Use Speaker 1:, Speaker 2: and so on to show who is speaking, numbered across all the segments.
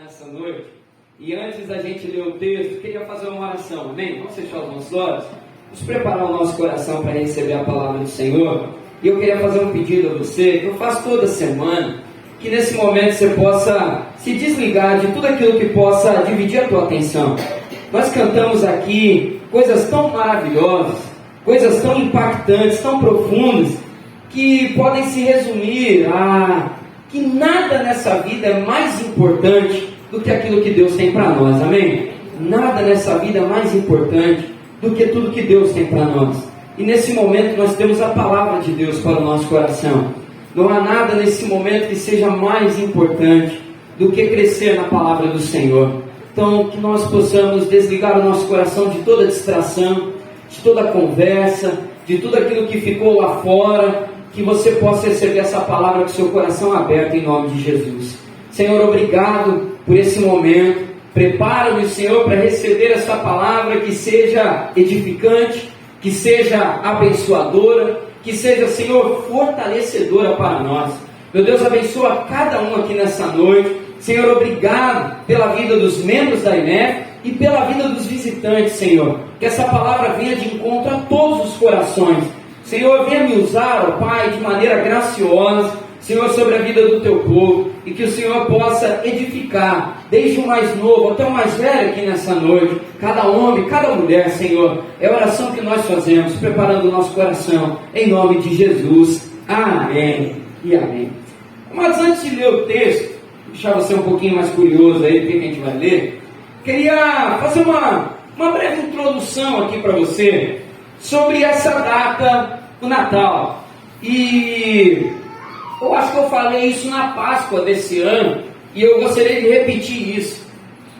Speaker 1: nessa noite. E antes da gente ler o texto, queria fazer uma oração, amém? Vamos fechar os nossos olhos? Vamos preparar o nosso coração para receber a palavra do Senhor. E eu queria fazer um pedido a você, que eu faço toda semana, que nesse momento você possa se desligar de tudo aquilo que possa dividir a tua atenção. Nós cantamos aqui coisas tão maravilhosas, coisas tão impactantes, tão profundas, que podem se resumir a que nada nessa vida é mais importante do que aquilo que Deus tem para nós, amém? Nada nessa vida é mais importante do que tudo que Deus tem para nós. E nesse momento nós temos a palavra de Deus para o nosso coração. Não há nada nesse momento que seja mais importante do que crescer na palavra do Senhor. Então, que nós possamos desligar o nosso coração de toda distração, de toda conversa, de tudo aquilo que ficou lá fora, que você possa receber essa palavra com seu coração aberto em nome de Jesus. Senhor, obrigado por esse momento. Prepara-me, Senhor, para receber essa palavra que seja edificante, que seja abençoadora, que seja, Senhor, fortalecedora para nós. Meu Deus, abençoa cada um aqui nessa noite. Senhor, obrigado pela vida dos membros da INEF e pela vida dos visitantes, Senhor. Que essa palavra venha de encontro a todos os corações. Senhor, venha me usar, ó Pai, de maneira graciosa, Senhor, sobre a vida do Teu povo, e que o Senhor possa edificar, desde o mais novo até o mais velho aqui nessa noite, cada homem, cada mulher, Senhor. É a oração que nós fazemos, preparando o nosso coração, em nome de Jesus. Amém e amém. Mas antes de ler o texto, deixar você um pouquinho mais curioso aí, porque a gente vai ler, queria fazer uma breve introdução aqui para você, sobre essa data do Natal. E eu acho que eu falei isso na Páscoa desse ano, e eu gostaria de repetir isso.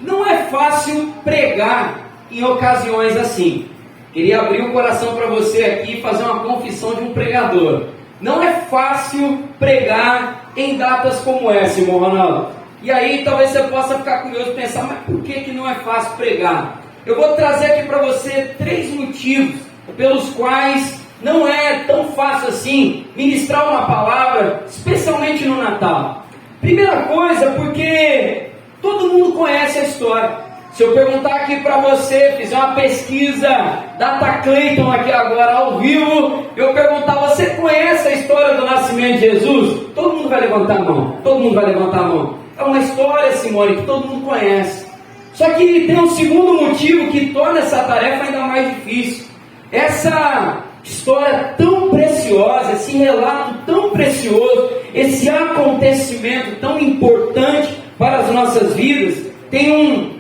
Speaker 1: Não é fácil pregar em ocasiões assim. Queria abrir o coração para você aqui e fazer uma confissão de um pregador. Não é fácil pregar em datas como essa, irmão Ronaldo. E aí talvez você possa ficar curioso e pensar, mas por que não é fácil pregar? Eu vou trazer aqui para você 3 motivos pelos quais não é tão fácil assim ministrar uma palavra, especialmente no Natal. Primeira coisa, porque todo mundo conhece a história. Se eu perguntar aqui para você, fizer uma pesquisa, Data Clayton aqui agora ao vivo, eu perguntar, você conhece a história do nascimento de Jesus? Todo mundo vai levantar a mão, todo mundo vai levantar a mão. É uma história, Simone, que todo mundo conhece. Só que tem um segundo motivo que torna essa tarefa ainda mais difícil. Essa história tão preciosa, esse relato tão precioso, esse acontecimento tão importante para as nossas vidas, tem um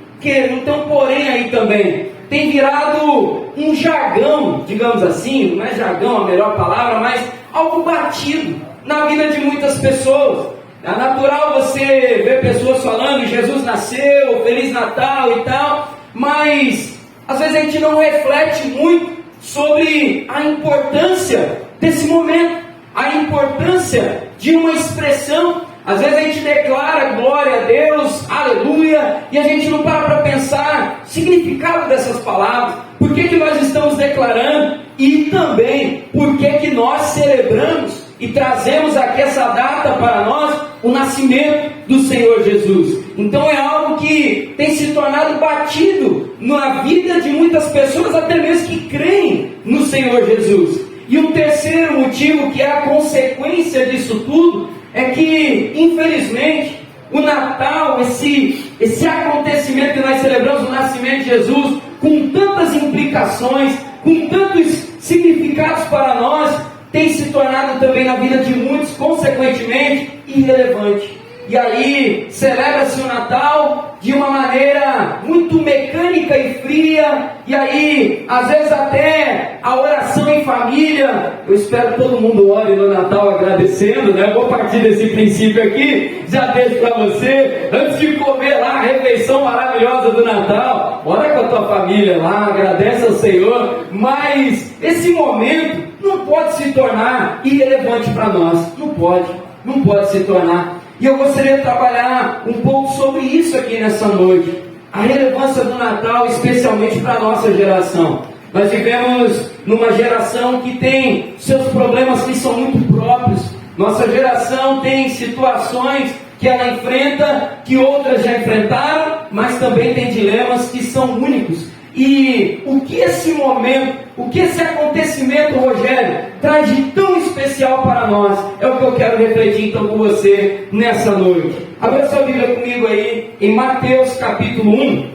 Speaker 1: porém aí também. Tem virado um jargão, digamos assim, não é jargão a melhor palavra, mas algo batido na vida de muitas pessoas. É natural você ver pessoas falando Jesus nasceu, Feliz Natal e tal, mas às vezes a gente não reflete muito sobre a importância desse momento, a importância de uma expressão. Às vezes a gente declara glória a Deus, aleluia, e a gente não para pensar o significado dessas palavras, por que nós estamos declarando, e também por que nós celebramos e trazemos aqui essa data para nós, o nascimento do Senhor Jesus. Então é algo que tem se tornado batido na vida de muitas pessoas, até mesmo que creem no Senhor Jesus. E um terceiro motivo, que é a consequência disso tudo, é que, infelizmente, o Natal, esse acontecimento que nós celebramos, o nascimento de Jesus, com tantas implicações, com tantos significados para nós, tem se tornado também na vida de muitos, consequentemente, irrelevante. E aí, celebra-se o Natal de uma maneira muito mecânica e fria, e aí, às vezes até a oração em família, eu espero que todo mundo ore no Natal agradecendo, né? Vou partir desse princípio aqui, já deixo para você, antes de comer lá a refeição maravilhosa do Natal, ora com a tua família lá, agradece ao Senhor, mas esse momento não pode se tornar irrelevante para nós, não pode se tornar. E eu gostaria de trabalhar um pouco sobre isso aqui nessa noite. A relevância do Natal, especialmente para a nossa geração. Nós vivemos numa geração que tem seus problemas que são muito próprios. Nossa geração tem situações que ela enfrenta, que outras já enfrentaram, mas também tem dilemas que são únicos. E o que esse momento, o que esse acontecimento, Rogério, traz de tão especial para nós, é o que eu quero refletir então com você nessa noite. Abra sua Bíblia comigo aí em Mateus capítulo 1.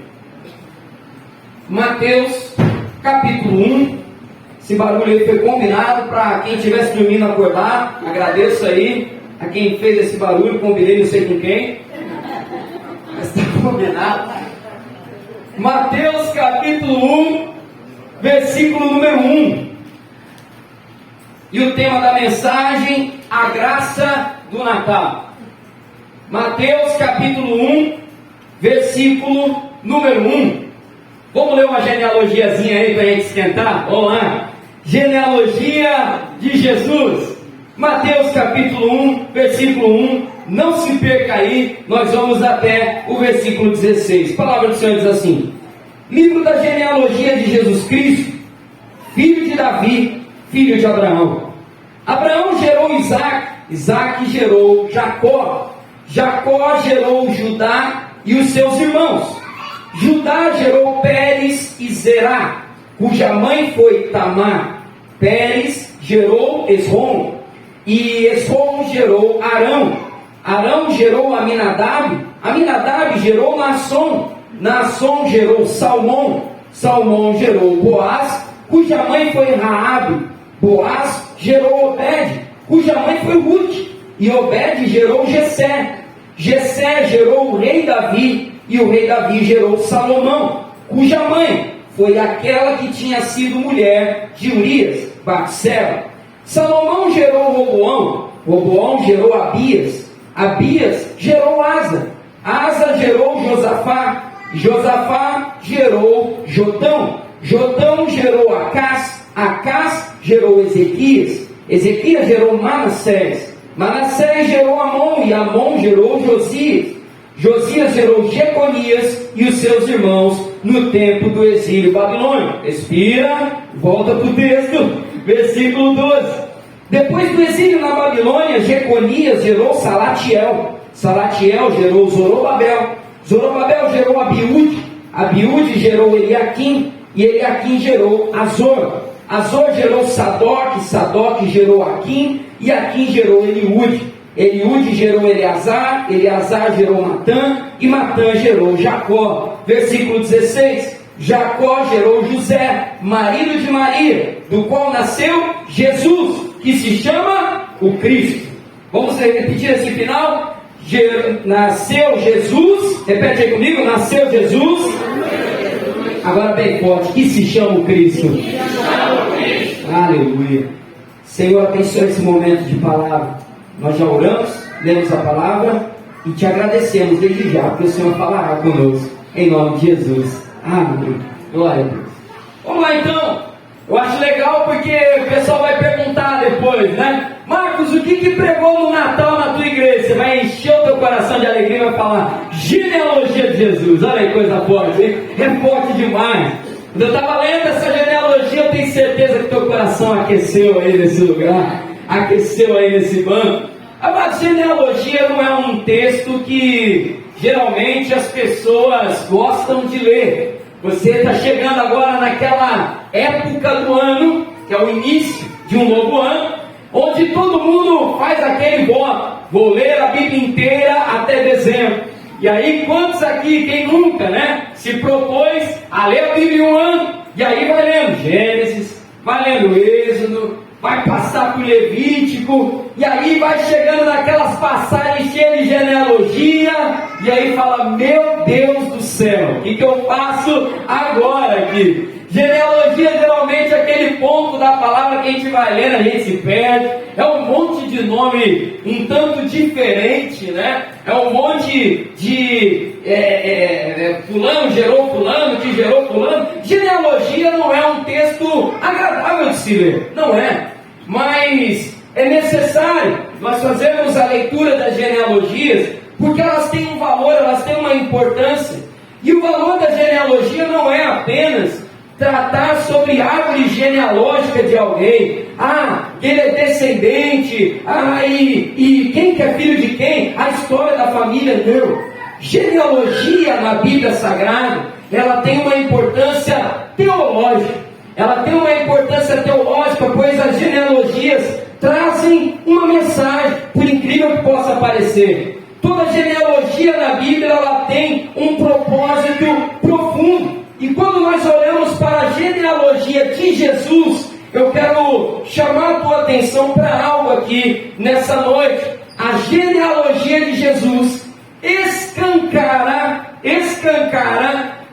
Speaker 1: Mateus capítulo 1. Esse barulho aí foi combinado para quem estivesse dormindo acordar. Agradeço aí a quem fez esse barulho, combinei não sei com quem, mas está combinado. Mateus capítulo 1, versículo número 1. E o tema da mensagem, a graça do Natal. Mateus capítulo 1, versículo número 1. Vamos ler uma genealogiazinha aí para a gente esquentar? Vamos lá. Genealogia de Jesus. Mateus capítulo 1, versículo 1. Não se perca aí, nós vamos até o versículo 16. A palavra do Senhor diz assim: livro da genealogia de Jesus Cristo, filho de Davi, filho de Abraão. Abraão gerou Isaac, Isaac gerou Jacó, Jacó gerou Judá e os seus irmãos. Judá gerou Pérez e Zerá, cuja mãe foi Tamar. Pérez gerou Esrom, e Esrom gerou Arão. Arão gerou Aminadab, Aminadab gerou Naasson, Naasson gerou Salmão, Salmão gerou Boaz, cuja mãe foi Raabe. Boaz gerou Obed, cuja mãe foi Ruth, e Obed gerou Jessé. Jessé gerou o rei Davi, e o rei Davi gerou Salomão, cuja mãe foi aquela que tinha sido mulher de Urias, Batseba. Salomão gerou Roboão, Roboão gerou Abias, Abias gerou Asa, Asa gerou Josafá, Josafá gerou Jotão, Jotão gerou Acás, Acás gerou Ezequias, Ezequias gerou Manassés, Manassés gerou Amon, e Amon gerou Josias, Josias gerou Jeconias e os seus irmãos no tempo do exílio babilônico. Respira, volta para o texto, versículo 12. Depois do exílio na Babilônia, Jeconias gerou Salatiel, Salatiel gerou Zorobabel, Zorobabel gerou Abiúde, Abiúde gerou Eliaquim, e Eliaquim gerou Azor, Azor gerou Sadoc, Sadoc gerou Aquim, e Aquim gerou Eliúde, Eliúde gerou Eleazar, Eleazar gerou Matã, e Matã gerou Jacó. Versículo 16. Jacó gerou José, marido de Maria, do qual nasceu Jesus, que se chama o Cristo. Vamos repetir esse final? Nasceu Jesus, repete aí comigo, nasceu Jesus, agora bem forte, que se chama o Cristo. Aleluia. Senhor, abençoe esse momento de palavra. Nós já oramos, lemos a palavra e te agradecemos desde já, porque o Senhor falará conosco, em nome de Jesus. Amém. Glória a Deus. Vamos lá então. Eu acho legal porque o pessoal vai perguntar depois, né? Marcos, o que pregou no Natal na tua igreja? Você vai encher o teu coração de alegria e vai falar genealogia de Jesus. Olha aí, coisa forte, hein? É forte demais. Quando eu estava lendo essa genealogia, eu tenho certeza que teu coração aqueceu aí nesse lugar, aqueceu aí nesse banco. A genealogia não é um texto que geralmente as pessoas gostam de ler. Você está chegando agora naquela época do ano, que é o início de um novo ano, onde todo mundo faz aquele voto: vou ler a Bíblia inteira até dezembro. E aí, quantos aqui, quem nunca, né, se propôs a ler a Bíblia em um ano? E aí vai lendo Gênesis, vai lendo Êxodo, vai passar por Levítico, e aí vai chegando naquelas passagens cheias de genealogia, e aí fala: meu Deus do céu, o que eu faço agora aqui? Genealogia geralmente é aquele ponto da palavra que a gente vai lendo, a gente se perde. É um monte de nome um tanto diferente, né? É um monte de fulano gerou fulano, que gerou fulano. Genealogia não é um texto agradável de se ler, não é. Mas é necessário nós fazermos a leitura das genealogias, porque elas têm um valor, elas têm uma importância. E o valor da genealogia não é apenas tratar sobre árvore genealógica de alguém, que ele é descendente, e quem que é filho de quem, a história da família, não. Genealogia na Bíblia Sagrada, ela tem uma importância teológica, pois as genealogias trazem uma mensagem, por incrível que possa parecer. Toda genealogia na Bíblia, ela tem um propósito profundo. E quando nós olhamos para a genealogia de Jesus, eu quero chamar a tua atenção para algo aqui nessa noite. A genealogia de Jesus escancara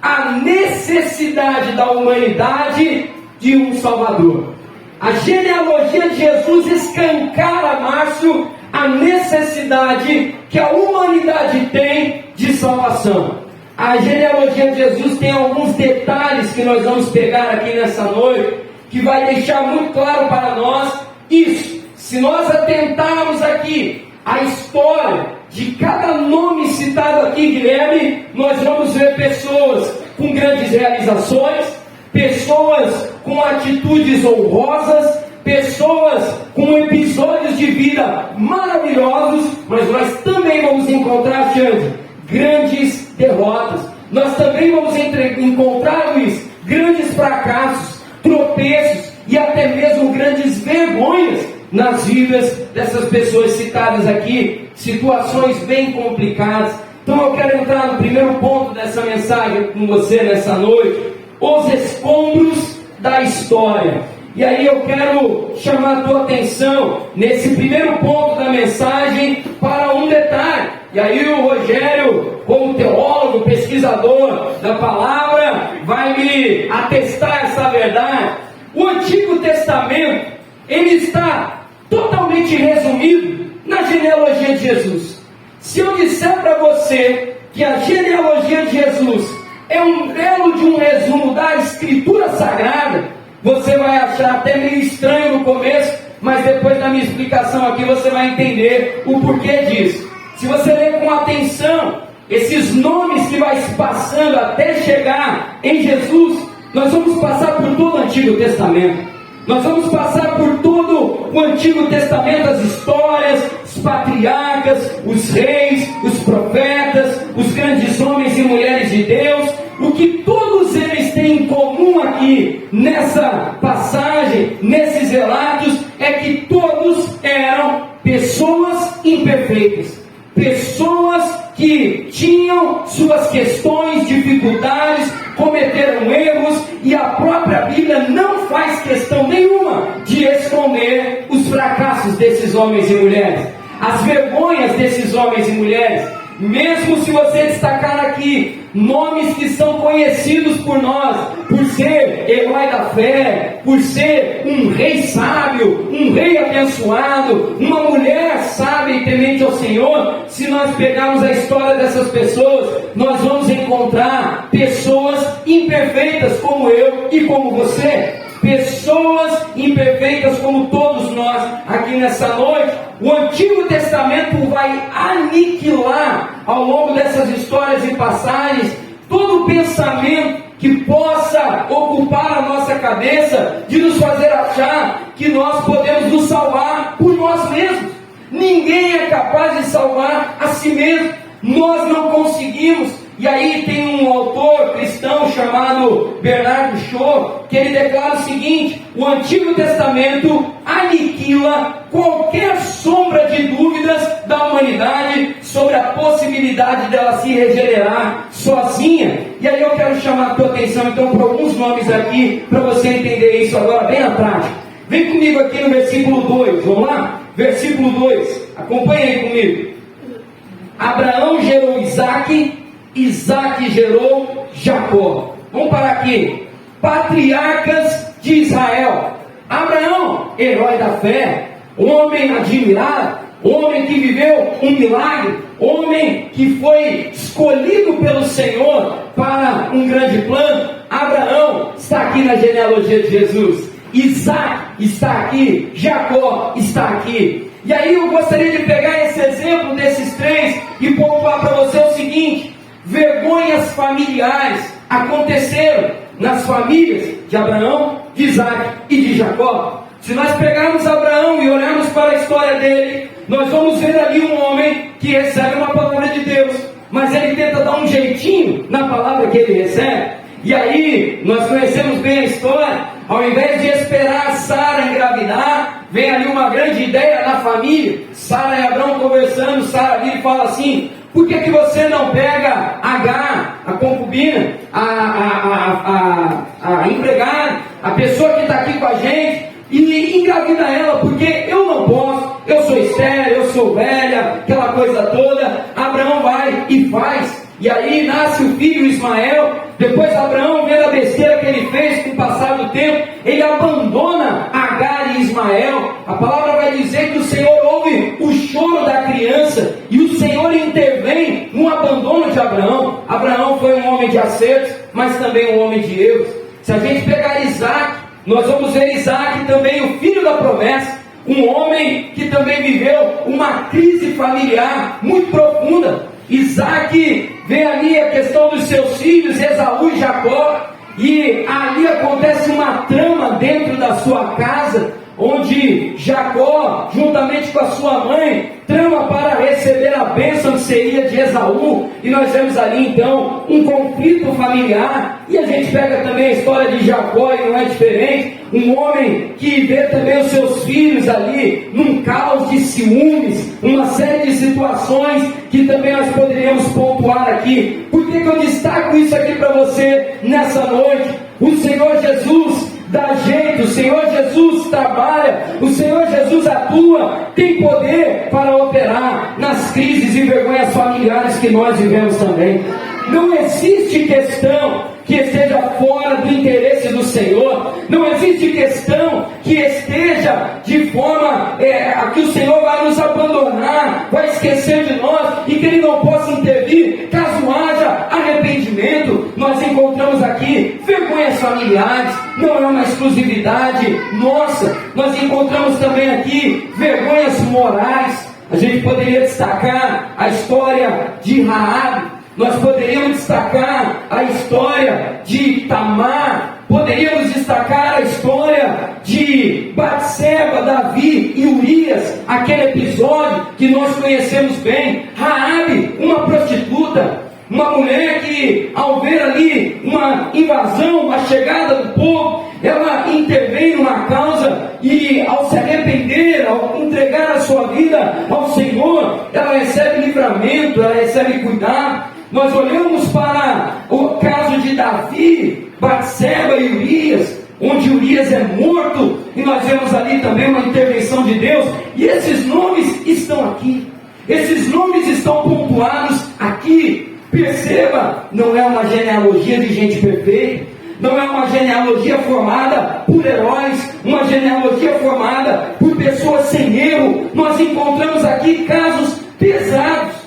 Speaker 1: a necessidade da humanidade de um Salvador. A genealogia de Jesus escancara, Márcio, a necessidade que a humanidade tem de salvação. A genealogia de Jesus tem alguns detalhes que nós vamos pegar aqui nessa noite, que vai deixar muito claro para nós isso. Se nós atentarmos aqui a história de cada nome citado aqui, Guilherme, nós vamos ver pessoas com grandes realizações, pessoas com atitudes honrosas, pessoas com episódios de vida maravilhosos, mas nós também vamos encontrar, Xande, grandes derrotas. Nós também vamos encontrar, Luiz, grandes fracassos, tropeços e até mesmo grandes vergonhas nas vidas dessas pessoas citadas aqui, situações bem complicadas. Então eu quero entrar no primeiro ponto dessa mensagem com você nessa noite: os escombros da história. E aí eu quero chamar a tua atenção nesse primeiro ponto da mensagem para um detalhe. E aí o Rogério, como teólogo, pesquisador da palavra, vai me atestar essa verdade. O Antigo Testamento, ele está totalmente resumido na genealogia de Jesus. Se eu disser para você que a genealogia de Jesus é um belo de um resumo da Escritura Sagrada, você vai achar até meio estranho no começo, mas depois da minha explicação aqui você vai entender o porquê disso. Se você ler com atenção esses nomes que vai se passando até chegar em Jesus, nós vamos passar por todo o Antigo Testamento. Nós vamos passar por todo o Antigo Testamento, as histórias, os patriarcas, os reis, os profetas, os grandes homens e mulheres de Deus. O que todos eles têm em comum aqui nessa passagem, nesses relatos, é que todos eram pessoas imperfeitas, pessoas que tinham suas questões, dificuldades, cometeram erros, e a própria Bíblia não faz questão nenhuma de esconder os fracassos desses homens e mulheres, as vergonhas desses homens e mulheres. Mesmo se você destacar aqui nomes que são conhecidos por nós, por ser herói da fé, por ser um rei sábio, um rei abençoado, uma mulher sábia e temente ao Senhor, se nós pegarmos a história dessas pessoas, nós vamos encontrar pessoas imperfeitas como eu e como você. Pessoas imperfeitas como todos nós aqui nessa noite. O Antigo Testamento vai aniquilar ao longo dessas histórias e passagens todo pensamento que possa ocupar a nossa cabeça de nos fazer achar que nós podemos nos salvar por nós mesmos. Ninguém é capaz de salvar a si mesmo. Nós não conseguimos. E aí tem um autor cristão chamado Bernard Shaw, que ele declara o seguinte: o Antigo Testamento aniquila qualquer sombra de dúvidas da humanidade sobre a possibilidade dela se regenerar sozinha. E aí eu quero chamar a tua atenção então para alguns nomes aqui, para você entender isso agora bem na prática. Vem comigo aqui no versículo 2, vamos lá? Versículo 2, acompanha aí comigo. Abraão gerou Isaque, Isaque gerou Jacó. Vamos parar aqui. Patriarcas de Israel. Abraão, herói da fé, homem admirado, homem que viveu um milagre, homem que foi escolhido pelo Senhor para um grande plano. Abraão está aqui na genealogia de Jesus. Isaac está aqui, Jacó está aqui. E aí eu gostaria de pegar esse exemplo desses três e pontuar para você o seguinte: vergonhas familiares aconteceram nas famílias de Abraão, de Isaac e de Jacó. Se nós pegarmos Abraão e olharmos para a história dele, nós vamos ver ali um homem que recebe uma palavra de Deus, mas ele tenta dar um jeitinho na palavra que ele recebe. E aí, nós conhecemos bem a história. Ao invés de esperar Sara engravidar, vem ali uma grande ideia na família. Sara e Abraão conversando, Sara vira e fala assim: por que você não pega Agar, a concubina, a empregada, a pessoa que está aqui com a gente, e engravida ela? Porque eu não posso, eu sou estéril, eu sou velha, aquela coisa toda. Abraão vai e faz. E aí nasce o filho Ismael. Depois Abraão, vendo a besteira que ele fez, com o passar do tempo, ele abandona Agar e Ismael. A palavra vai dizer que o Senhor ouve o choro da criança, e o Senhor intervém no abandono de Abraão. Abraão foi um homem de acertos, mas também um homem de erros. Se a gente pegar Isaac, nós vamos ver Isaac também, o filho da promessa, um homem que também viveu uma crise familiar muito profunda. Isaac vê ali a questão dos seus filhos, Esaú e Jacó, e ali acontece uma trama dentro da sua casa, onde Jacó, juntamente com a sua mãe, trama para receber a bênção que seria de Esaú, e nós vemos ali então um conflito familiar. E a gente pega também a história de Jacó, e não é diferente, um homem que vê também os seus filhos ali num caos de ciúmes, uma série de situações que também nós poderíamos pontuar aqui. Por que eu destaco isso aqui para você nessa noite? O Senhor Jesus dá jeito, o Senhor Jesus trabalha, o Senhor Jesus atua, tem poder para operar nas crises e vergonhas familiares que nós vivemos também. Não existe questão que esteja fora do interesse do Senhor, não existe questão que esteja de forma a que o Senhor vai nos abandonar, vai esquecer de nós e que Ele não possa intervir caso haja arrependimento. Nós encontramos aqui vergonhas familiares, não é uma exclusividade nossa. Nós encontramos também aqui vergonhas morais. A gente poderia destacar a história de Raabe. Nós poderíamos destacar a história de Tamar, poderíamos destacar a história de Batseba, Davi e Urias, aquele episódio que nós conhecemos bem. Raabe, uma prostituta, uma mulher que, ao ver ali uma invasão, uma chegada do povo, ela intervém numa causa, e ao se arrepender, ao entregar a sua vida ao Senhor, ela recebe livramento, ela recebe cuidado. Nós olhamos para o caso de Davi, Batseba e Urias, onde Urias é morto, e nós vemos ali também uma intervenção de Deus, e esses nomes estão aqui, esses nomes estão pontuados aqui. Perceba, não é uma genealogia de gente perfeita, não é uma genealogia formada por heróis, uma genealogia formada por pessoas sem erro. Nós encontramos aqui casos pesados,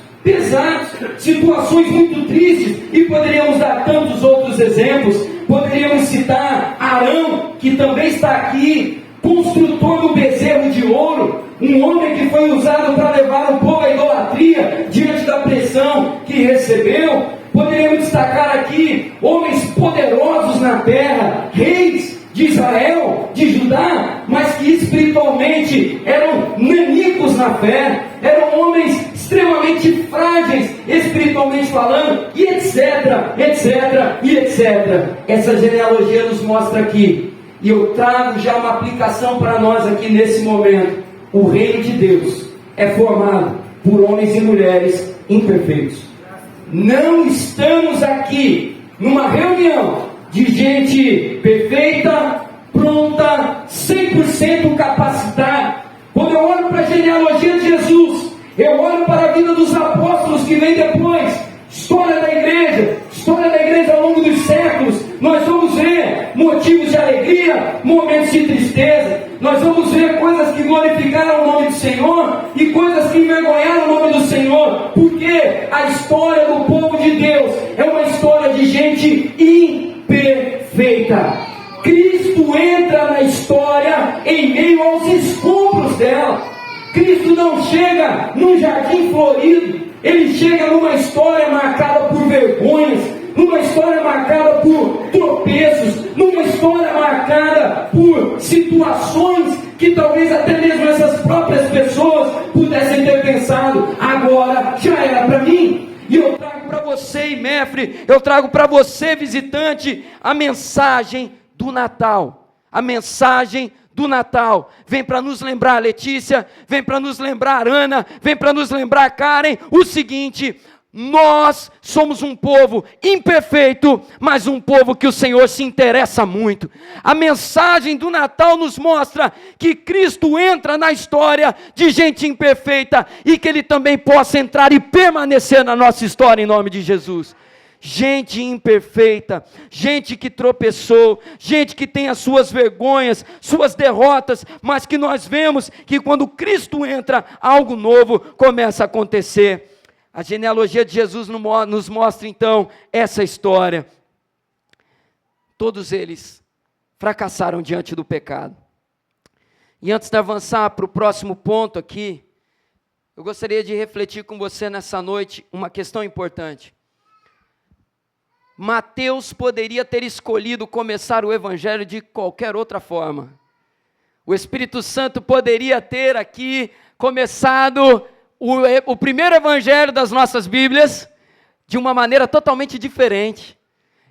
Speaker 1: situações muito tristes, e poderíamos dar tantos outros exemplos. Poderíamos citar Arão, que também está aqui, construtor do bezerro de ouro, um homem que foi usado para levar o povo à idolatria diante da pressão que recebeu. Poderíamos destacar aqui homens poderosos na terra, reis de Israel, de Judá, mas que espiritualmente eram nanicos na fé, eram homens extremamente frágeis, espiritualmente falando, e etc, etc, e etc. Essa genealogia nos mostra aqui, e eu trago já uma aplicação para nós aqui nesse momento. O reino de Deus é formado por homens e mulheres imperfeitos. Não estamos aqui numa reunião de gente perfeita, pronta, 100% capacitada. Quando eu olho para a genealogia de Jesus, eu olho para a vida dos apóstolos que vem depois, história da igreja ao longo dos séculos, nós vamos ver motivos de alegria, momentos de tristeza, nós vamos ver coisas que glorificaram o nome do Senhor e coisas que envergonharam o nome do Senhor, porque a história do povo de Deus é uma história de gente imperfeita. Cristo entra na história em meio aos escombros dela. Cristo não chega num jardim florido, Ele chega numa história marcada por vergonhas, numa história marcada por tropeços, numa história marcada por situações que talvez até mesmo essas próprias pessoas pudessem ter pensado: agora já era para mim. E eu trago para você, Imefre, eu trago para você, visitante, a mensagem do Natal. A mensagem do Natal. Vem para nos lembrar, Letícia, vem para nos lembrar, Ana, vem para nos lembrar, Karen, o seguinte: nós somos um povo imperfeito, mas um povo que o Senhor se interessa muito. A mensagem do Natal nos mostra que Cristo entra na história de gente imperfeita e que Ele também possa entrar e permanecer na nossa história em nome de Jesus. Gente imperfeita, gente que tropeçou, gente que tem as suas vergonhas, suas derrotas, mas que nós vemos que quando Cristo entra, algo novo começa a acontecer. A genealogia de Jesus nos mostra então essa história. Todos eles fracassaram diante do pecado. E antes de avançar para o próximo ponto aqui, eu gostaria de refletir com você nessa noite uma questão importante. Mateus poderia ter escolhido começar o evangelho de qualquer outra forma. O Espírito Santo poderia ter aqui começado o primeiro evangelho das nossas Bíblias de uma maneira totalmente diferente.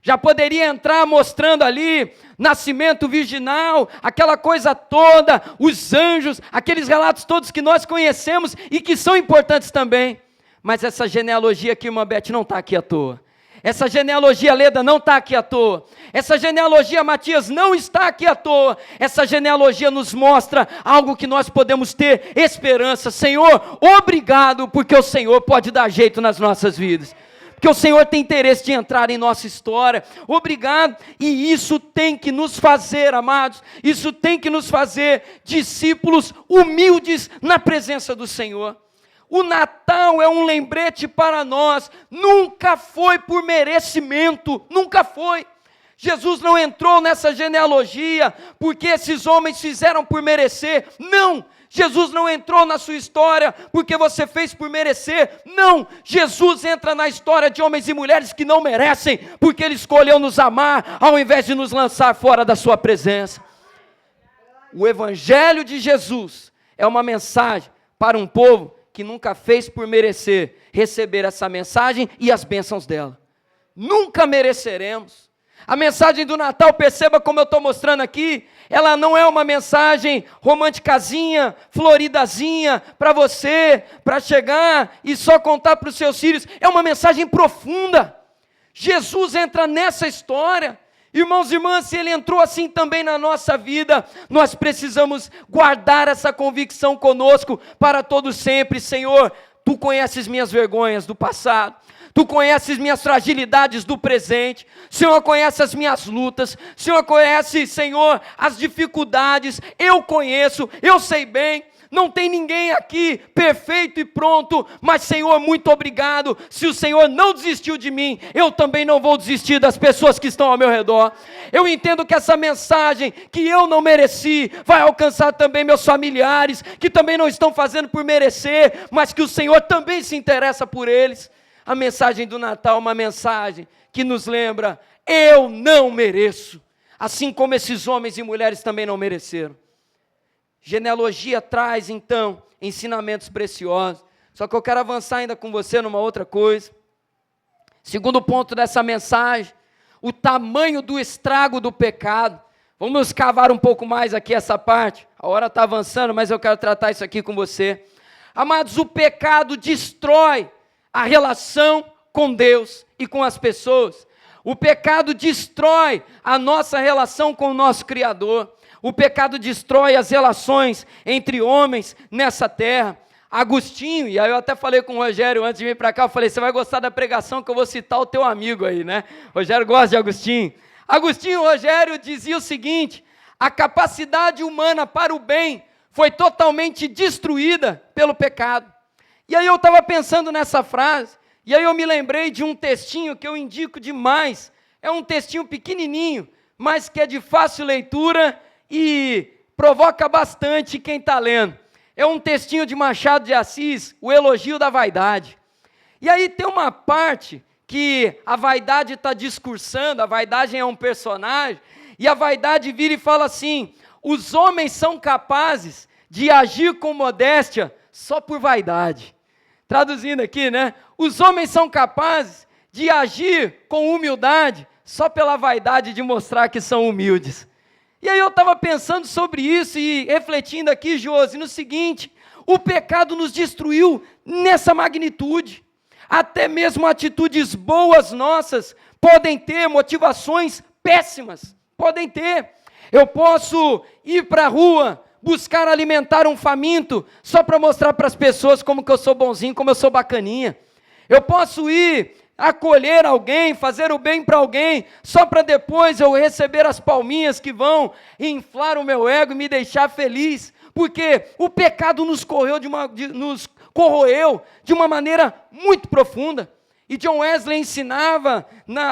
Speaker 1: Já poderia entrar mostrando ali nascimento virginal, aquela coisa toda, os anjos, aqueles relatos todos que nós conhecemos e que são importantes também. Mas essa genealogia aqui, irmã Beth, não está aqui à toa. Essa genealogia, Leda, não está aqui à toa. Essa genealogia, Matias, não está aqui à toa. Essa genealogia nos mostra algo que nós podemos ter esperança. Senhor, obrigado, porque o Senhor pode dar jeito nas nossas vidas. Porque o Senhor tem interesse de entrar em nossa história. Obrigado. E isso tem que nos fazer, amados, isso tem que nos fazer discípulos humildes na presença do Senhor. O Natal é um lembrete para nós, nunca foi por merecimento, nunca foi. Jesus não entrou nessa genealogia porque esses homens fizeram por merecer, não. Jesus não entrou na sua história porque você fez por merecer, não. Jesus entra na história de homens e mulheres que não merecem, porque Ele escolheu nos amar, ao invés de nos lançar fora da sua presença. O Evangelho de Jesus é uma mensagem para um povo que nunca fez por merecer receber essa mensagem e as bênçãos dela. Nunca mereceremos. A mensagem do Natal, perceba como eu estou mostrando aqui, ela não é uma mensagem românticazinha, floridazinha, para você, para chegar e só contar para os seus filhos. É uma mensagem profunda. Jesus entra nessa história. Irmãos e irmãs, se Ele entrou assim também na nossa vida, nós precisamos guardar essa convicção conosco para todo sempre. Senhor, Tu conheces minhas vergonhas do passado, Tu conheces minhas fragilidades do presente, Senhor conhece as minhas lutas, Senhor conhece, Senhor, as dificuldades, eu conheço, eu sei bem. Não tem ninguém aqui perfeito e pronto, mas Senhor, muito obrigado. Se o Senhor não desistiu de mim, eu também não vou desistir das pessoas que estão ao meu redor. Eu entendo que essa mensagem que eu não mereci vai alcançar também meus familiares, que também não estão fazendo por merecer, mas que o Senhor também se interessa por eles. A mensagem do Natal é uma mensagem que nos lembra: eu não mereço, assim como esses homens e mulheres também não mereceram. Genealogia traz, então, ensinamentos preciosos. Só que eu quero avançar ainda com você numa outra coisa. Segundo ponto dessa mensagem, o tamanho do estrago do pecado. Vamos cavar um pouco mais aqui essa parte. A hora está avançando, mas eu quero tratar isso aqui com você. Amados, o pecado destrói a relação com Deus e com as pessoas. O pecado destrói a nossa relação com o nosso Criador. O pecado destrói as relações entre homens nessa terra. Agostinho, e aí eu até falei com o Rogério antes de vir para cá, eu falei: você vai gostar da pregação que eu vou citar o teu amigo aí, né? Rogério gosta de Agostinho. Agostinho Rogério dizia o seguinte: a capacidade humana para o bem foi totalmente destruída pelo pecado. E aí eu estava pensando nessa frase, e aí eu me lembrei de um textinho que eu indico demais. É um textinho pequenininho, mas que é de fácil leitura e provoca bastante quem está lendo. É um textinho de Machado de Assis, o elogio da vaidade. E aí tem uma parte que a vaidade está discursando, a vaidade é um personagem, e a vaidade vira e fala assim:
Speaker 2: os homens são capazes de agir com modéstia só por vaidade. Traduzindo aqui, né? Os homens são capazes de agir com humildade só pela vaidade de mostrar que são humildes. E aí eu estava pensando sobre isso e refletindo aqui, Josi, no seguinte: o pecado nos destruiu nessa magnitude. Até mesmo atitudes boas nossas podem ter motivações péssimas, podem ter. Eu posso ir para a rua, buscar alimentar um faminto, só para mostrar para as pessoas como que eu sou bonzinho, como eu sou bacaninha. Eu posso ir acolher alguém, fazer o bem para alguém, só para depois eu receber as palminhas que vão inflar o meu ego e me deixar feliz, porque o pecado nos corroeu de uma maneira muito profunda. E John Wesley ensinava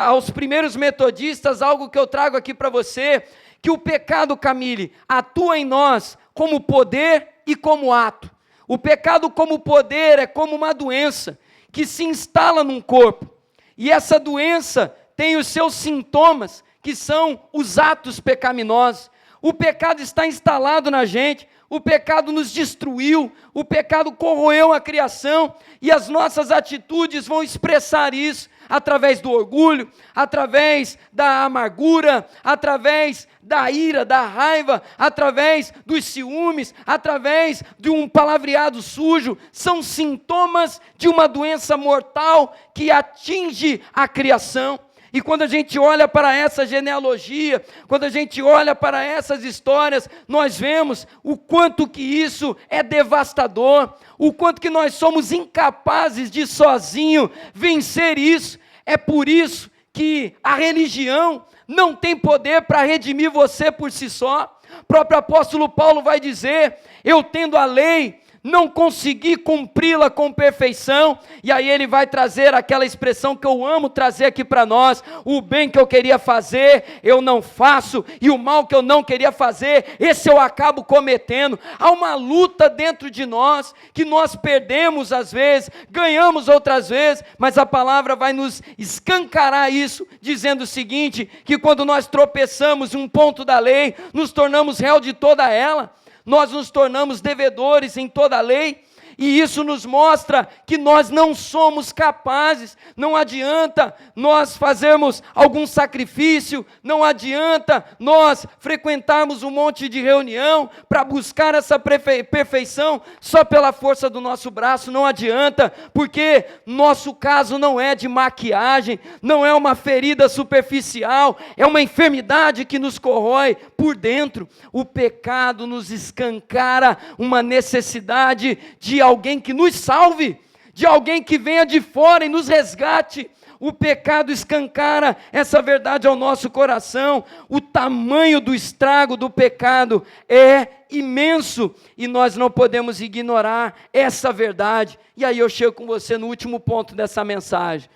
Speaker 2: aos primeiros metodistas algo que eu trago aqui para você, que o pecado, Camille, atua em nós como poder e como ato. O pecado como poder é como uma doença que se instala num corpo. E essa doença tem os seus sintomas, que são os atos pecaminosos. O pecado está instalado na gente, o pecado nos destruiu, o pecado corroeu a criação, e as nossas atitudes vão expressar isso através do orgulho, através da amargura, através da ira, da raiva, através dos ciúmes, através de um palavreado sujo. São sintomas de uma doença mortal que atinge a criação. E quando a gente olha para essa genealogia, quando a gente olha para essas histórias, nós vemos o quanto que isso é devastador, o quanto que nós somos incapazes de sozinho vencer isso. É por isso que a religião não tem poder para redimir você por si só. O próprio apóstolo Paulo vai dizer: eu tendo a lei, não consegui cumpri-la com perfeição. E aí ele vai trazer aquela expressão que eu amo trazer aqui para nós: o bem que eu queria fazer, eu não faço, e o mal que eu não queria fazer, esse eu acabo cometendo. Há uma luta dentro de nós, que nós perdemos às vezes, ganhamos outras vezes, mas a palavra vai nos escancarar isso, dizendo o seguinte: que quando nós tropeçamos em um ponto da lei, nos tornamos réu de toda ela. Nós nos tornamos devedores em toda a lei, e isso nos mostra que nós não somos capazes. Não adianta nós fazermos algum sacrifício, não adianta nós frequentarmos um monte de reunião para buscar essa perfeição só pela força do nosso braço. Não adianta, porque nosso caso não é de maquiagem, não é uma ferida superficial, é uma enfermidade que nos corrói por dentro. O pecado nos escancara uma necessidade de alguém que nos salve, de alguém que venha de fora e nos resgate. O pecado escancara essa verdade ao nosso coração. O tamanho do estrago do pecado é imenso, e nós não podemos ignorar essa verdade. E aí eu chego com você no último ponto dessa mensagem: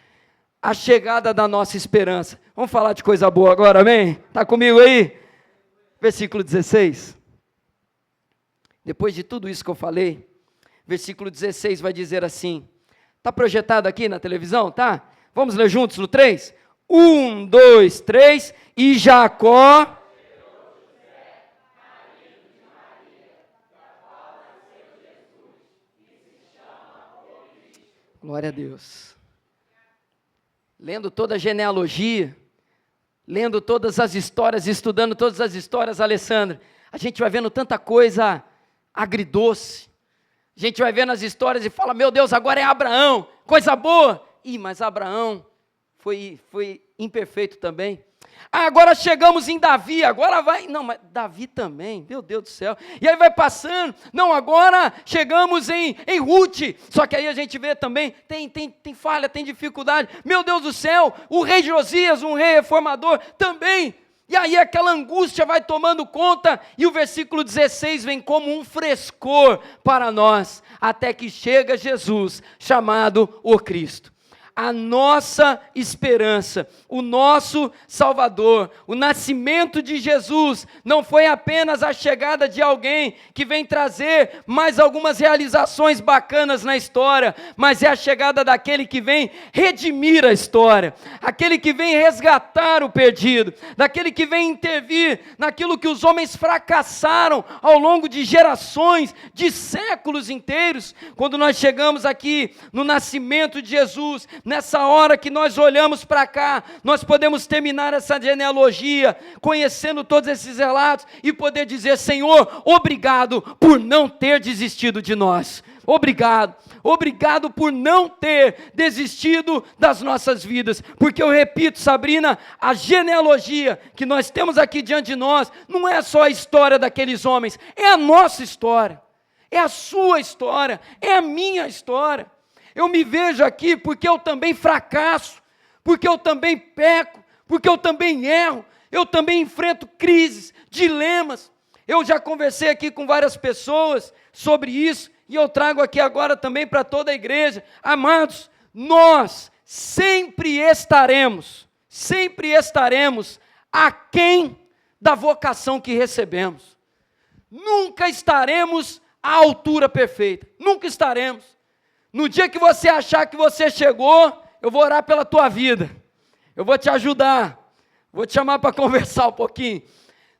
Speaker 2: a chegada da nossa esperança. Vamos falar de coisa boa agora, amém? Está comigo aí? Versículo 16. Depois de tudo isso que eu falei, versículo 16 vai dizer assim, está projetado aqui na televisão, tá? Vamos ler juntos no 3? 1, 2, 3, e Jacó... Glória a Deus. Lendo toda a genealogia, lendo todas as histórias, estudando todas as histórias, Alessandra, a gente vai vendo tanta coisa agridoce. A gente vai vendo as histórias e fala: meu Deus, agora é Abraão, coisa boa. Mas Abraão foi imperfeito também. Agora chegamos em Davi, agora vai... Não, mas Davi também, meu Deus do céu. E aí vai passando, não, agora chegamos em Ruth. Só que aí a gente vê também, tem falha, tem dificuldade. Meu Deus do céu, o rei Josias, um rei reformador também. E aí aquela angústia vai tomando conta, e o versículo 16 vem como um frescor para nós, até que chega Jesus, chamado o Cristo. a nossa esperança, o nosso Salvador. O nascimento de Jesus não foi apenas a chegada de alguém que vem trazer mais algumas realizações bacanas na história, mas é a chegada daquele que vem redimir a história, aquele que vem resgatar o perdido, daquele que vem intervir naquilo que os homens fracassaram ao longo de gerações, de séculos inteiros. Quando nós chegamos aqui no nascimento de Jesus, nessa hora que nós olhamos para cá, nós podemos terminar essa genealogia, conhecendo todos esses relatos, e poder dizer: Senhor, obrigado por não ter desistido de nós. Obrigado por não ter desistido das nossas vidas, porque eu repito, Sabrina, a genealogia que nós temos aqui diante de nós, não é só a história daqueles homens, é a nossa história, é a sua história, é a minha história. Eu me vejo aqui porque eu também fracasso, porque eu também peco, porque eu também erro, eu também enfrento crises, dilemas. Eu já conversei aqui com várias pessoas sobre isso, e eu trago aqui agora também para toda a igreja. Amados, nós sempre estaremos aquém da vocação que recebemos. Nunca estaremos à altura perfeita, nunca estaremos. No dia que você achar que você chegou, eu vou orar pela tua vida, eu vou te ajudar, vou te chamar para conversar um pouquinho.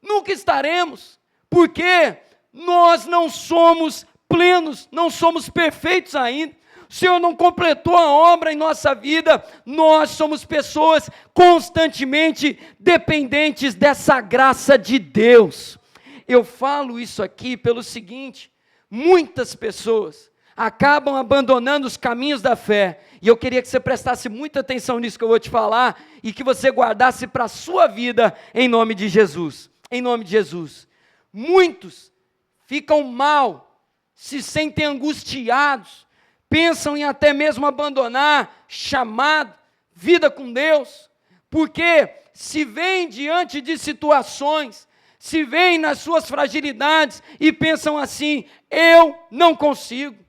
Speaker 2: Nunca estaremos, porque nós não somos plenos, não somos perfeitos ainda. O Senhor não completou a obra em nossa vida. Nós somos pessoas constantemente dependentes dessa graça de Deus. Eu falo isso aqui pelo seguinte: muitas pessoas acabam abandonando os caminhos da fé, e eu queria que você prestasse muita atenção nisso que eu vou te falar, e que você guardasse para a sua vida, em nome de Jesus. Em nome de Jesus. Muitos ficam mal, se sentem angustiados, pensam em até mesmo abandonar chamado, vida com Deus, porque se veem diante de situações, se veem nas suas fragilidades e pensam assim: eu não consigo.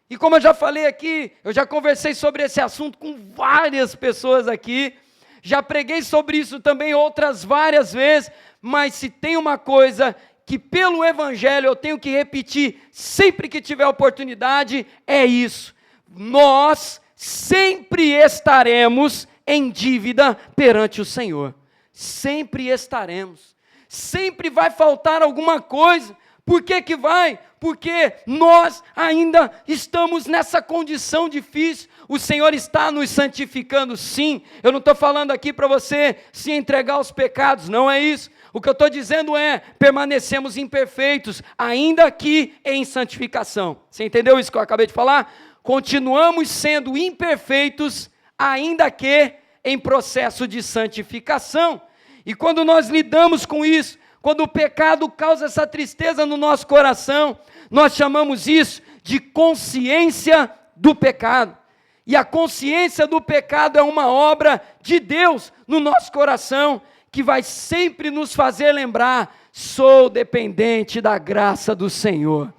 Speaker 2: E como eu já falei aqui, eu já conversei sobre esse assunto com várias pessoas aqui, já preguei sobre isso também outras várias vezes, mas se tem uma coisa que pelo Evangelho eu tenho que repetir sempre que tiver oportunidade, é isso: nós sempre estaremos em dívida perante o Senhor, sempre estaremos, sempre vai faltar alguma coisa. Por que que vai? Porque nós ainda estamos nessa condição difícil. O Senhor está nos santificando, sim. Eu não estou falando aqui para você se entregar aos pecados, não é isso. O que eu estou dizendo é: permanecemos imperfeitos, ainda que em santificação. Você entendeu isso que eu acabei de falar? Continuamos sendo imperfeitos, ainda que em processo de santificação. E quando nós lidamos com isso, quando o pecado causa essa tristeza no nosso coração, nós chamamos isso de consciência do pecado. E a consciência do pecado é uma obra de Deus no nosso coração, que vai sempre nos fazer lembrar: sou dependente da graça do Senhor.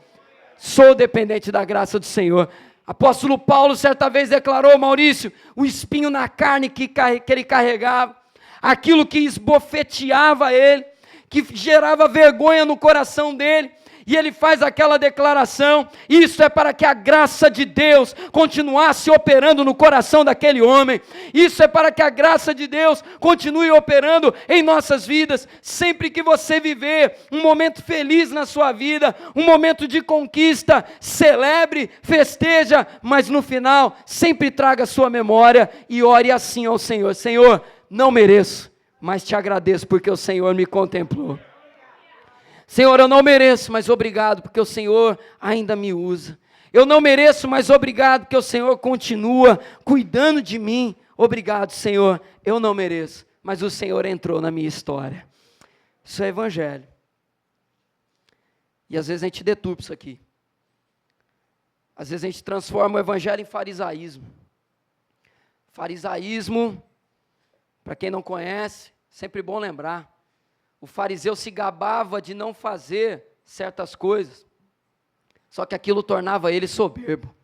Speaker 2: Sou dependente da graça do Senhor. Apóstolo Paulo certa vez declarou: Maurício, o espinho na carne que ele carregava, aquilo que esbofeteava ele, que gerava vergonha no coração dele, e ele faz aquela declaração: isso é para que a graça de Deus continuasse operando no coração daquele homem, isso é para que a graça de Deus continue operando em nossas vidas. Sempre que você viver um momento feliz na sua vida, um momento de conquista, celebre, festeja, mas no final, sempre traga a sua memória e ore assim ao Senhor: Senhor, não mereço, mas te agradeço porque o Senhor me contemplou. Senhor, eu não mereço, mas obrigado porque o Senhor ainda me usa. Eu não mereço, mas obrigado porque o Senhor continua cuidando de mim. Obrigado, Senhor, eu não mereço, mas o Senhor entrou na minha história. Isso é evangelho. E às vezes a gente deturpa isso aqui. Às vezes a gente transforma o evangelho em farisaísmo. Farisaísmo, para quem não conhece, sempre bom lembrar. O fariseu se gabava de não fazer certas coisas, só que aquilo tornava ele soberbo.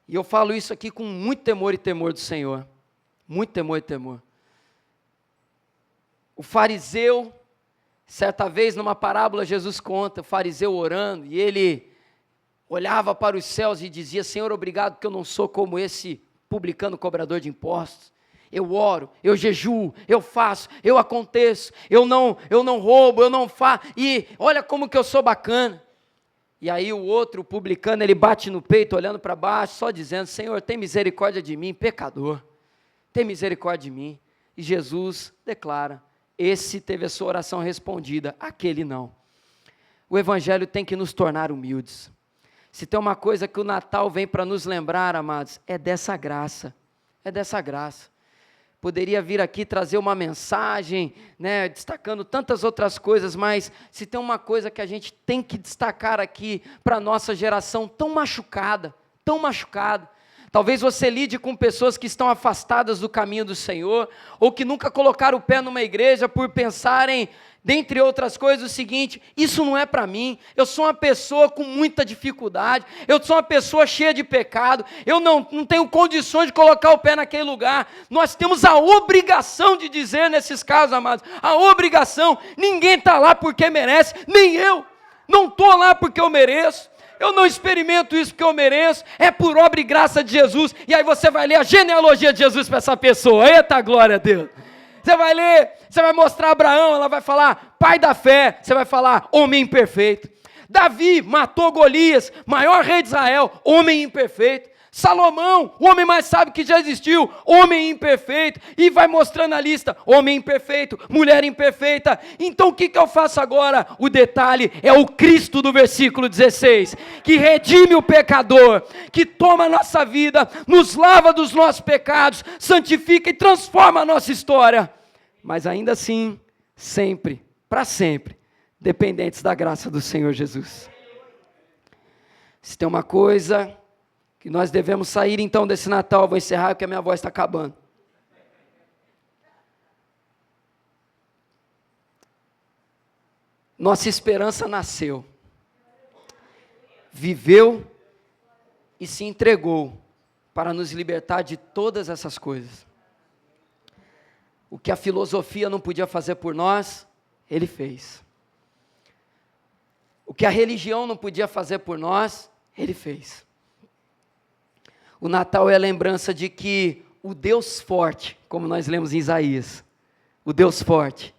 Speaker 2: E eu falo isso aqui com muito temor e temor do Senhor. Muito temor e temor. O fariseu, certa vez numa parábola Jesus conta, o fariseu orando, e ele olhava para os céus e dizia: Senhor, obrigado que eu não sou como esse publicano cobrador de impostos. Eu oro, eu jejuo, eu faço, eu aconteço, eu não roubo, eu não faço, e olha como que eu sou bacana. E aí o outro, o publicano, ele bate no peito, olhando para baixo, só dizendo: Senhor, tem misericórdia de mim, pecador, tem misericórdia de mim. E Jesus declara: esse teve a sua oração respondida, aquele não. O Evangelho tem que nos tornar humildes. Se tem uma coisa que o Natal vem para nos lembrar, amados, é dessa graça, é dessa graça. Poderia vir aqui trazer uma mensagem, né, destacando tantas outras coisas, mas se tem uma coisa que a gente tem que destacar aqui para a nossa geração tão machucada, talvez você lide com pessoas que estão afastadas do caminho do Senhor, ou que nunca colocaram o pé numa igreja por pensarem, dentre outras coisas, o seguinte: isso não é para mim, eu sou uma pessoa com muita dificuldade, eu sou uma pessoa cheia de pecado, eu não tenho condições de colocar o pé naquele lugar. Nós temos a obrigação de dizer nesses casos, amados, a obrigação. Ninguém está lá porque merece, nem eu, não estou lá porque eu mereço. Eu não experimento isso porque eu mereço, é por obra e graça de Jesus. E aí você vai ler a genealogia de Jesus para essa pessoa. Eita, glória a Deus. Você vai ler, você vai mostrar Abraão, ela vai falar pai da fé, você vai falar homem imperfeito. Davi matou Golias, maior rei de Israel, homem imperfeito. Salomão, o homem mais sábio que já existiu, homem imperfeito. E vai mostrando a lista: homem imperfeito, mulher imperfeita. Então o que eu faço agora? O detalhe é o Cristo do versículo 16, que redime o pecador, que toma a nossa vida, nos lava dos nossos pecados, santifica e transforma a nossa história. Mas ainda assim, sempre, para sempre, dependentes da graça do Senhor Jesus. Se tem uma coisa que nós devemos sair então desse Natal, eu vou encerrar porque a minha voz está acabando. Nossa esperança nasceu, viveu e se entregou para nos libertar de todas essas coisas. O que a filosofia não podia fazer por nós, Ele fez. O que a religião não podia fazer por nós, Ele fez. O Natal é a lembrança de que o Deus forte, como nós lemos em Isaías, o Deus forte,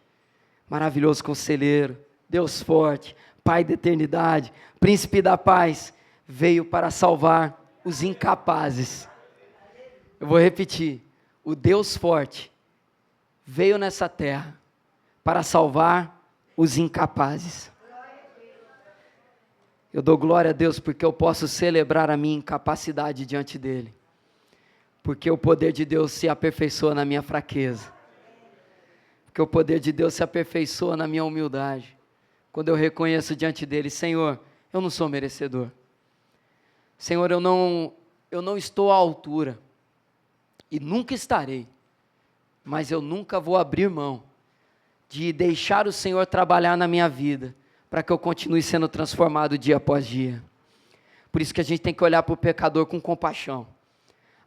Speaker 2: maravilhoso conselheiro, Deus forte, Pai da eternidade, Príncipe da paz, veio para salvar os incapazes. Eu vou repetir: o Deus forte veio nessa terra para salvar os incapazes. Eu dou glória a Deus porque eu posso celebrar a minha incapacidade diante dEle, porque o poder de Deus se aperfeiçoa na minha fraqueza, porque o poder de Deus se aperfeiçoa na minha humildade, quando eu reconheço diante dEle: Senhor, eu não sou merecedor, Senhor, eu não estou à altura, e nunca estarei, mas eu nunca vou abrir mão de deixar o Senhor trabalhar na minha vida, para que eu continue sendo transformado dia após dia. Por isso que a gente tem que olhar para o pecador com compaixão,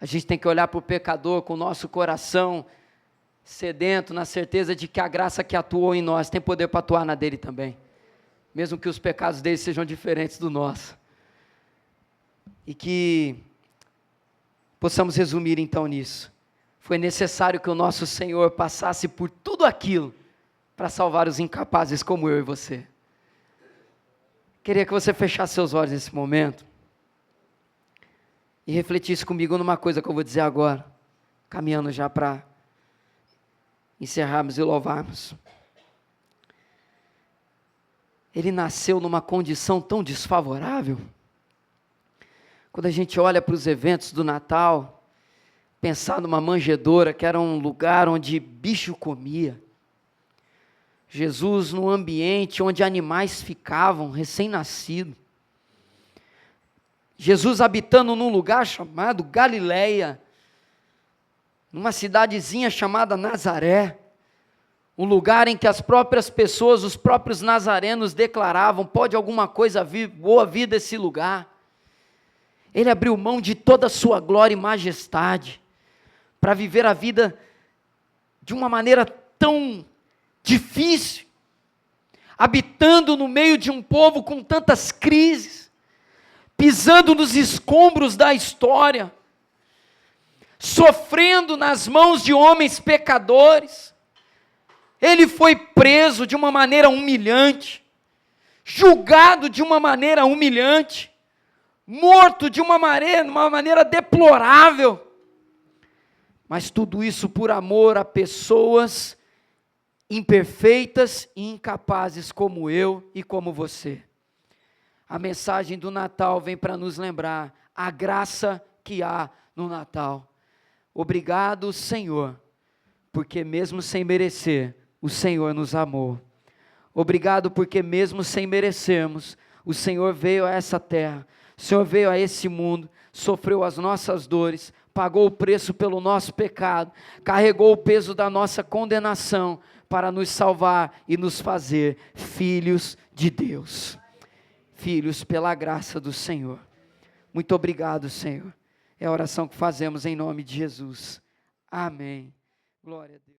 Speaker 2: a gente tem que olhar para o pecador com o nosso coração sedento, na certeza de que a graça que atuou em nós tem poder para atuar na dele também, mesmo que os pecados dele sejam diferentes do nosso, e que possamos resumir então nisso: foi necessário que o nosso Senhor passasse por tudo aquilo, para salvar os incapazes como eu e você. Queria que você fechasse seus olhos nesse momento e refletisse comigo numa coisa que eu vou dizer agora, caminhando já para encerrarmos e louvarmos. Ele nasceu numa condição tão desfavorável. Quando a gente olha para os eventos do Natal, pensar numa manjedoura, que era um lugar onde bicho comia, Jesus num ambiente onde animais ficavam, recém-nascido, Jesus habitando num lugar chamado Galileia, numa cidadezinha chamada Nazaré, um lugar em que as próprias pessoas, os próprios nazarenos declaravam: pode alguma coisa boa vir desse lugar. Ele abriu mão de toda a sua glória e majestade para viver a vida de uma maneira tão difícil, habitando no meio de um povo com tantas crises, pisando nos escombros da história, sofrendo nas mãos de homens pecadores. Ele foi preso de uma maneira humilhante, julgado de uma maneira humilhante, morto de uma maneira deplorável, mas tudo isso por amor a pessoas imperfeitas e incapazes como eu e como você. A mensagem do Natal vem para nos lembrar a graça que há no Natal. Obrigado, Senhor, porque mesmo sem merecer, o Senhor nos amou. Obrigado porque mesmo sem merecermos, o Senhor veio a essa terra, o Senhor veio a esse mundo, sofreu as nossas dores, pagou o preço pelo nosso pecado, carregou o peso da nossa condenação para nos salvar e nos fazer filhos de Deus. Filhos pela graça do Senhor. Muito obrigado, Senhor. É a oração que fazemos em nome de Jesus. Amém. Glória a Deus.